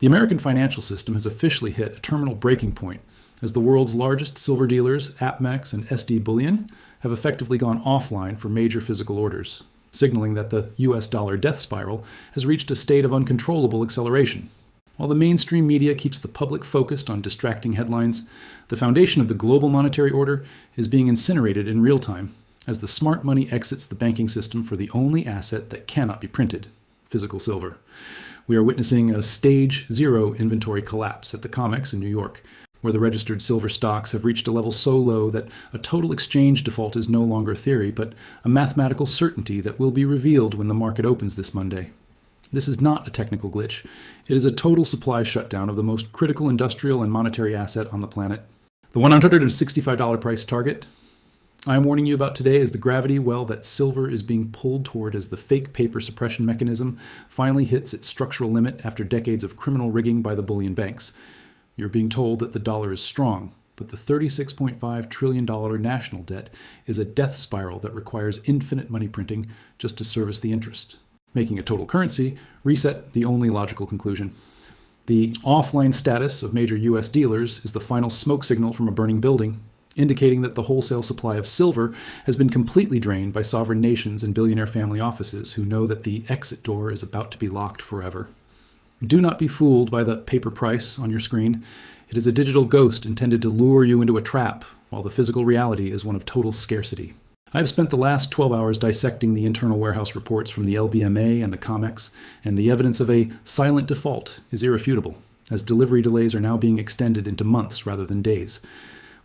The American financial system has officially hit a terminal breaking point as the world's largest silver dealers, APMEX and SD Bullion, have effectively gone offline for major physical orders, signaling that the US dollar death spiral has reached a state of uncontrollable acceleration. While the mainstream media keeps the public focused on distracting headlines, the foundation of the global monetary order is being incinerated in real time as the smart money exits the banking system for the only asset that cannot be printed: physical silver. We are witnessing a stage 0 inventory collapse at the COMEX in New York, where the registered silver stocks have reached a level so low that a total exchange default is no longer theory, but a mathematical certainty that will be revealed when the market opens this Monday. This is not a technical glitch. It is a total supply shutdown of the most critical industrial and monetary asset on the planet. The $165 price target I am warning you about today is the gravity well that silver is being pulled toward as the fake paper suppression mechanism finally hits its structural limit after decades of criminal rigging by the bullion banks. You're being told that the dollar is strong, but the $36.5 trillion national debt is a death spiral that requires infinite money printing just to service the interest. Making a total currency reset the only logical conclusion. The offline status of major US dealers is the final smoke signal from a burning building, indicating that the wholesale supply of silver has been completely drained by sovereign nations and billionaire family offices who know that the exit door is about to be locked forever. Do not be fooled by the paper price on your screen. It is a digital ghost intended to lure you into a trap, while the physical reality is one of total scarcity. I have spent the last 12 hours dissecting the internal warehouse reports from the LBMA and the COMEX, and the evidence of a silent default is irrefutable, as delivery delays are now being extended into months rather than days.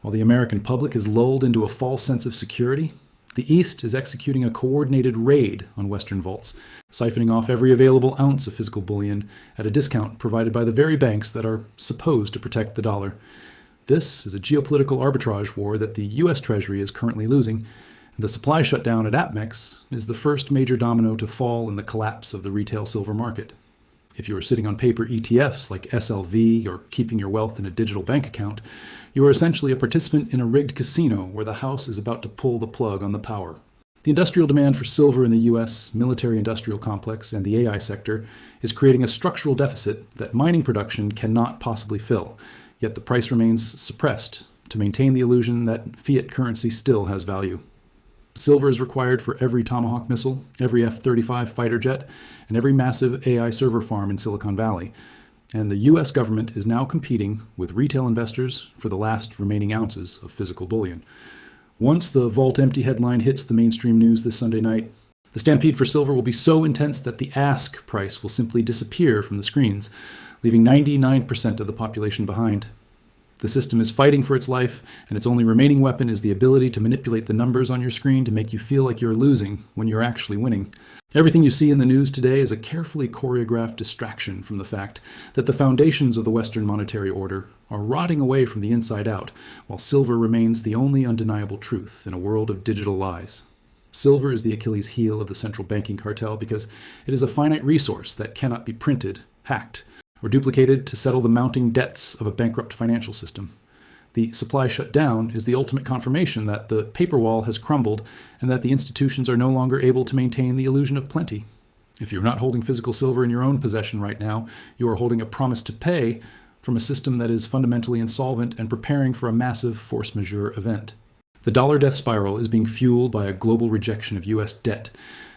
While the American public is lulled into a false sense of security, the East is executing a coordinated raid on Western vaults, siphoning off every available ounce of physical bullion at a discount provided by the very banks that are supposed to protect the dollar. This is a geopolitical arbitrage war that the U.S. Treasury is currently losing. The supply shutdown at APMEX is the first major domino to fall in the collapse of the retail silver market. If you are sitting on paper ETFs like SLV or keeping your wealth in a digital bank account, you are essentially a participant in a rigged casino where the house is about to pull the plug on the power. The industrial demand for silver in the U.S. military-industrial complex and the AI sector is creating a structural deficit that mining production cannot possibly fill, yet the price remains suppressed to maintain the illusion that fiat currency still has value. Silver is required for every Tomahawk missile, every F-35 fighter jet, and every massive AI server farm in Silicon Valley. And the U.S. government is now competing with retail investors for the last remaining ounces of physical bullion. Once the vault empty headline hits the mainstream news this Sunday night, the stampede for silver will be so intense that the ask price will simply disappear from the screens, leaving 99% of the population behind. The system is fighting for its life, and its only remaining weapon is the ability to manipulate the numbers on your screen to make you feel like you're losing when you're actually winning. Everything you see in the news today is a carefully choreographed distraction from the fact that the foundations of the Western monetary order are rotting away from the inside out, while silver remains the only undeniable truth in a world of digital lies. Silver is the Achilles heel of the central banking cartel because it is a finite resource that cannot be printed, hacked, or duplicated to settle the mounting debts of a bankrupt financial system. The supply shutdown is the ultimate confirmation that the paper wall has crumbled and that the institutions are no longer able to maintain the illusion of plenty. If you're not holding physical silver in your own possession right now, you are holding a promise to pay from a system that is fundamentally insolvent and preparing for a massive force majeure event. The dollar death spiral is being fueled by a global rejection of U.S. debt,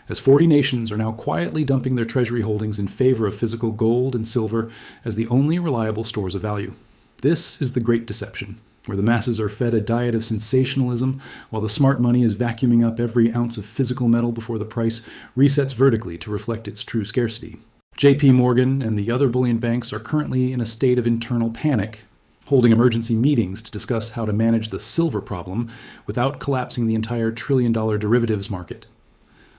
as 40 nations are now quietly dumping their treasury holdings in favor of physical gold and silver as the only reliable stores of value. This is the great deception, where the masses are fed a diet of sensationalism while the smart money is vacuuming up every ounce of physical metal before the price resets vertically to reflect its true scarcity. JP Morgan and the other bullion banks are currently in a state of internal panic, holding emergency meetings to discuss how to manage the silver problem without collapsing the entire trillion-dollar derivatives market.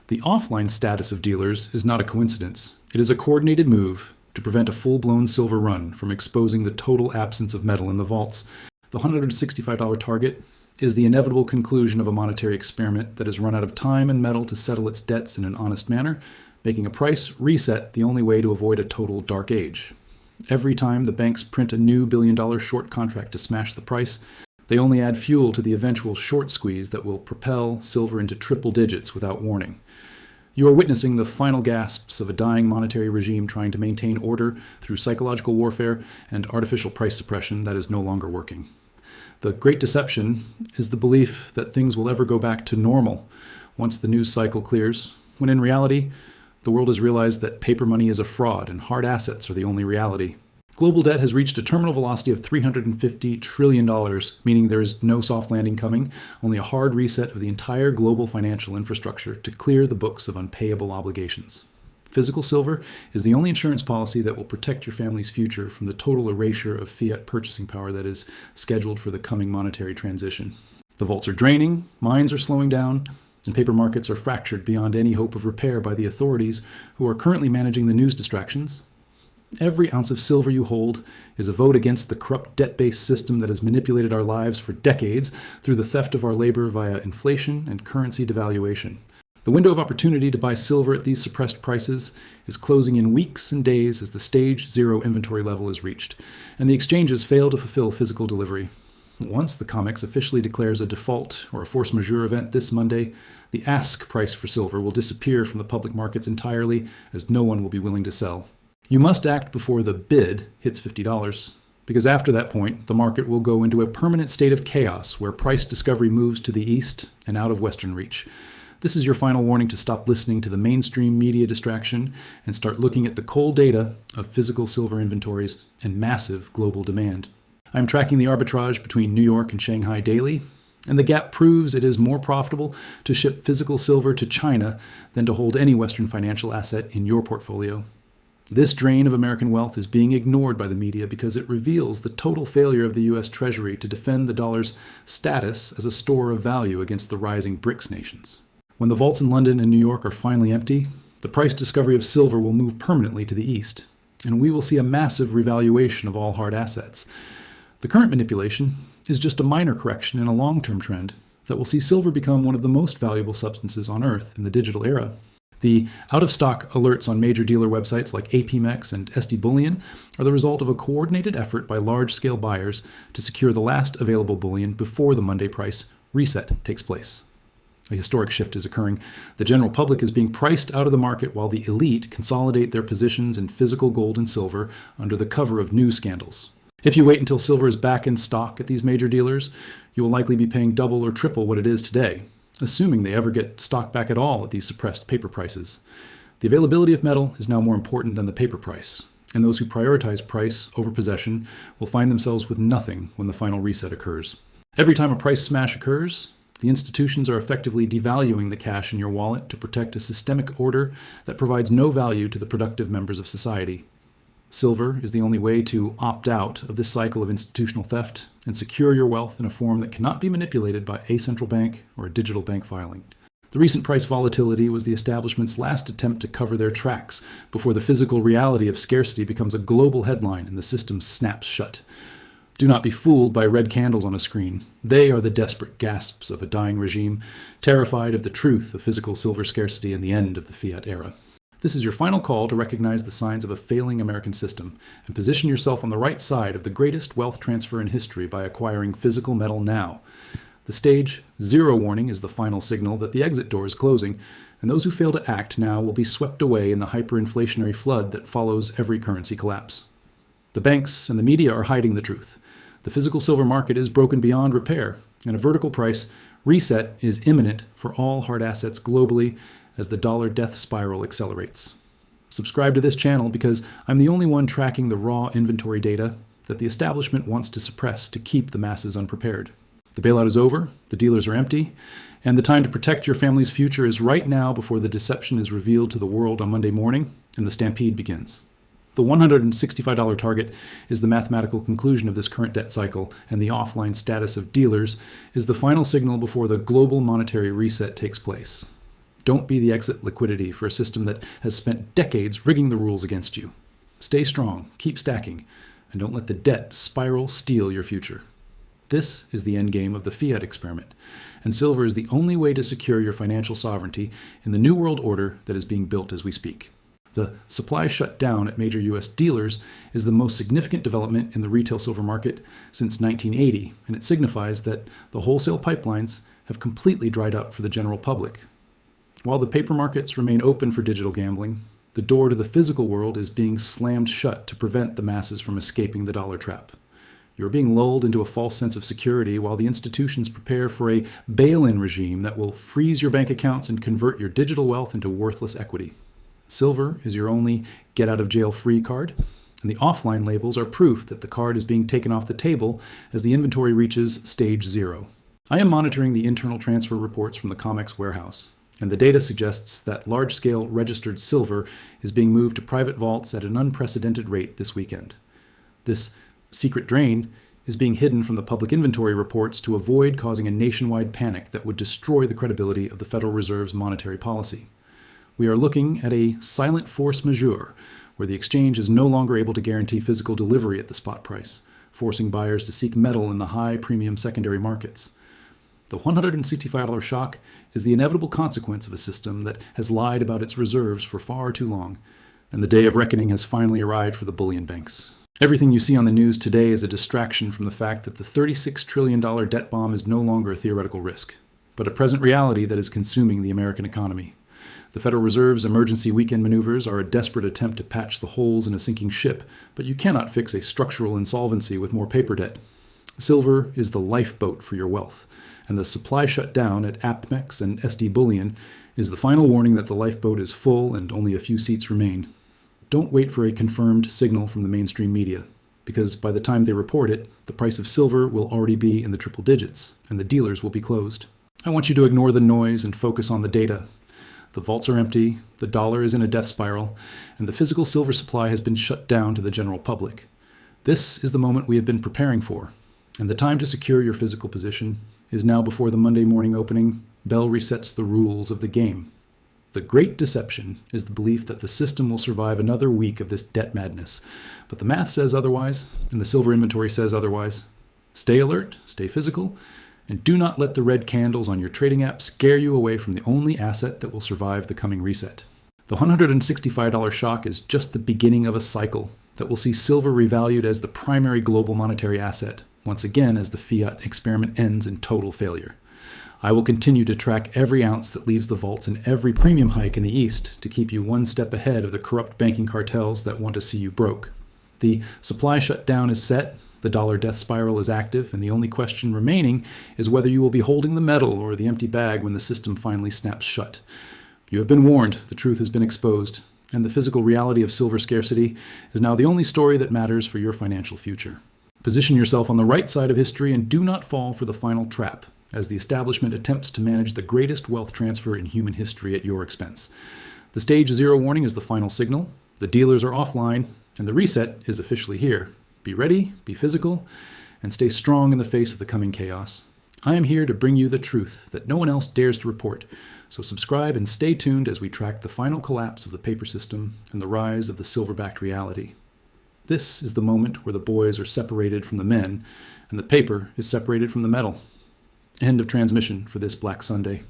The offline status of dealers is not a coincidence. It is a coordinated move to prevent a full-blown silver run from exposing the total absence of metal in the vaults. The $165 target is the inevitable conclusion of a monetary experiment that has run out of time and metal to settle its debts in an honest manner, making a price reset the only way to avoid a total dark age. Every time the banks print a new billion-dollar short contract to smash the price, they only add fuel to the eventual short squeeze that will propel silver into triple digits without warning. You are witnessing the final gasps of a dying monetary regime trying to maintain order through psychological warfare and artificial price suppression that is no longer working. The great deception is the belief that things will ever go back to normal once the news cycle clears, when in reality, the world has realized that paper money is a fraud and hard assets are the only reality. Global debt has reached a terminal velocity of $350 trillion, meaning there is no soft landing coming, only a hard reset of the entire global financial infrastructure to clear the books of unpayable obligations. Physical silver is the only insurance policy that will protect your family's future from the total erasure of fiat purchasing power that is scheduled for the coming monetary transition. The vaults are draining, mines are slowing down, and paper markets are fractured beyond any hope of repair by the authorities who are currently managing the news distractions. Every ounce of silver you hold is a vote against the corrupt debt-based system that has manipulated our lives for decades through the theft of our labor via inflation and currency devaluation. The window of opportunity to buy silver at these suppressed prices is closing in weeks and days as the stage 0 inventory level is reached, and the exchanges fail to fulfill physical delivery. Once the COMEX officially declares a default or a force majeure event this Monday, the ask price for silver will disappear from the public markets entirely as no one will be willing to sell. You must act before the bid hits $50, because after that point, the market will go into a permanent state of chaos where price discovery moves to the east and out of Western reach. This is your final warning to stop listening to the mainstream media distraction and start looking at the cold data of physical silver inventories and massive global demand. I'm tracking the arbitrage between New York and Shanghai daily, and the gap proves it is more profitable to ship physical silver to China than to hold any Western financial asset in your portfolio. This drain of American wealth is being ignored by the media because it reveals the total failure of the U.S. Treasury to defend the dollar's status as a store of value against the rising BRICS nations. When the vaults in London and New York are finally empty, the price discovery of silver will move permanently to the east, and we will see a massive revaluation of all hard assets. The current manipulation is just a minor correction in a long-term trend that will see silver become one of the most valuable substances on Earth in the digital era. The out-of-stock alerts on major dealer websites like APMEX and SD Bullion are the result of a coordinated effort by large-scale buyers to secure the last available bullion before the Monday price reset takes place. A historic shift is occurring. The general public is being priced out of the market while the elite consolidate their positions in physical gold and silver under the cover of news scandals. If you wait until silver is back in stock at these major dealers, you will likely be paying double or triple what it is today, assuming they ever get stock back at all at these suppressed paper prices. The availability of metal is now more important than the paper price, and those who prioritize price over possession will find themselves with nothing when the final reset occurs. Every time a price smash occurs, the institutions are effectively devaluing the cash in your wallet to protect a systemic order that provides no value to the productive members of society. Silver is the only way to opt out of this cycle of institutional theft and secure your wealth in a form that cannot be manipulated by a central bank or a digital bank filing. The recent price volatility was the establishment's last attempt to cover their tracks before the physical reality of scarcity becomes a global headline and the system snaps shut. Do not be fooled by red candles on a screen. They are the desperate gasps of a dying regime, terrified of the truth of physical silver scarcity and the end of the fiat era. This is your final call to recognize the signs of a failing American system and position yourself on the right side of the greatest wealth transfer in history by acquiring physical metal now. The stage 0 warning is the final signal that the exit door is closing, and those who fail to act now will be swept away in the hyperinflationary flood that follows every currency collapse. The banks and the media are hiding the truth. The physical silver market is broken beyond repair, and a vertical price reset is imminent for all hard assets globally as the dollar death spiral accelerates. Subscribe to this channel because I'm the only one tracking the raw inventory data that the establishment wants to suppress to keep the masses unprepared. The bailout is over, the dealers are empty, and the time to protect your family's future is right now before the deception is revealed to the world on Monday morning and the stampede begins. The $165 target is the mathematical conclusion of this current debt cycle, and the offline status of dealers is the final signal before the global monetary reset takes place. Don't be the exit liquidity for a system that has spent decades rigging the rules against you. Stay strong, keep stacking, and don't let the debt spiral steal your future. This is the endgame of the fiat experiment, and silver is the only way to secure your financial sovereignty in the new world order that is being built as we speak. The supply shutdown at major U.S. dealers is the most significant development in the retail silver market since 1980, and it signifies that the wholesale pipelines have completely dried up for the general public. While the paper markets remain open for digital gambling, the door to the physical world is being slammed shut to prevent the masses from escaping the dollar trap. You're being lulled into a false sense of security while the institutions prepare for a bail-in regime that will freeze your bank accounts and convert your digital wealth into worthless equity. Silver is your only get-out-of-jail-free card, and the offline labels are proof that the card is being taken off the table as the inventory reaches stage 0. I am monitoring the internal transfer reports from the COMEX warehouse, and the data suggests that large-scale registered silver is being moved to private vaults at an unprecedented rate this weekend. This secret drain is being hidden from the public inventory reports to avoid causing a nationwide panic that would destroy the credibility of the Federal Reserve's monetary policy. We are looking at a silent force majeure, where the exchange is no longer able to guarantee physical delivery at the spot price, forcing buyers to seek metal in the high premium secondary markets. The $165 shock is the inevitable consequence of a system that has lied about its reserves for far too long, and the day of reckoning has finally arrived for the bullion banks. Everything you see on the news today is a distraction from the fact that the $36 trillion debt bomb is no longer a theoretical risk, but a present reality that is consuming the American economy. The Federal Reserve's emergency weekend maneuvers are a desperate attempt to patch the holes in a sinking ship, but you cannot fix a structural insolvency with more paper debt. Silver is the lifeboat for your wealth, and the supply shutdown at APMEX and SD Bullion is the final warning that the lifeboat is full and only a few seats remain. Don't wait for a confirmed signal from the mainstream media, because by the time they report it, the price of silver will already be in the triple digits, and the dealers will be closed. I want you to ignore the noise and focus on the data. The vaults are empty, the dollar is in a death spiral, and the physical silver supply has been shut down to the general public. This is the moment we have been preparing for, and the time to secure your physical position is now before the Monday morning opening bell resets the rules of the game. The great deception is the belief that the system will survive another week of this debt madness, but the math says otherwise, and the silver inventory says otherwise. Stay alert, stay physical, and do not let the red candles on your trading app scare you away from the only asset that will survive the coming reset. The $165 shock is just the beginning of a cycle that will see silver revalued as the primary global monetary asset, once again as the fiat experiment ends in total failure. I will continue to track every ounce that leaves the vaults and every premium hike in the East to keep you one step ahead of the corrupt banking cartels that want to see you broke. The supply shutdown is set, the dollar death spiral is active, and the only question remaining is whether you will be holding the metal or the empty bag when the system finally snaps shut. You have been warned, the truth has been exposed, and the physical reality of silver scarcity is now the only story that matters for your financial future. Position yourself on the right side of history and do not fall for the final trap, as the establishment attempts to manage the greatest wealth transfer in human history at your expense. The stage 0 warning is the final signal, the dealers are offline, and the reset is officially here. Be ready, be physical, and stay strong in the face of the coming chaos. I am here to bring you the truth that no one else dares to report, so subscribe and stay tuned as we track the final collapse of the paper system and the rise of the silver-backed reality. This is the moment where the boys are separated from the men, and the paper is separated from the metal. End of transmission for this Black Sunday.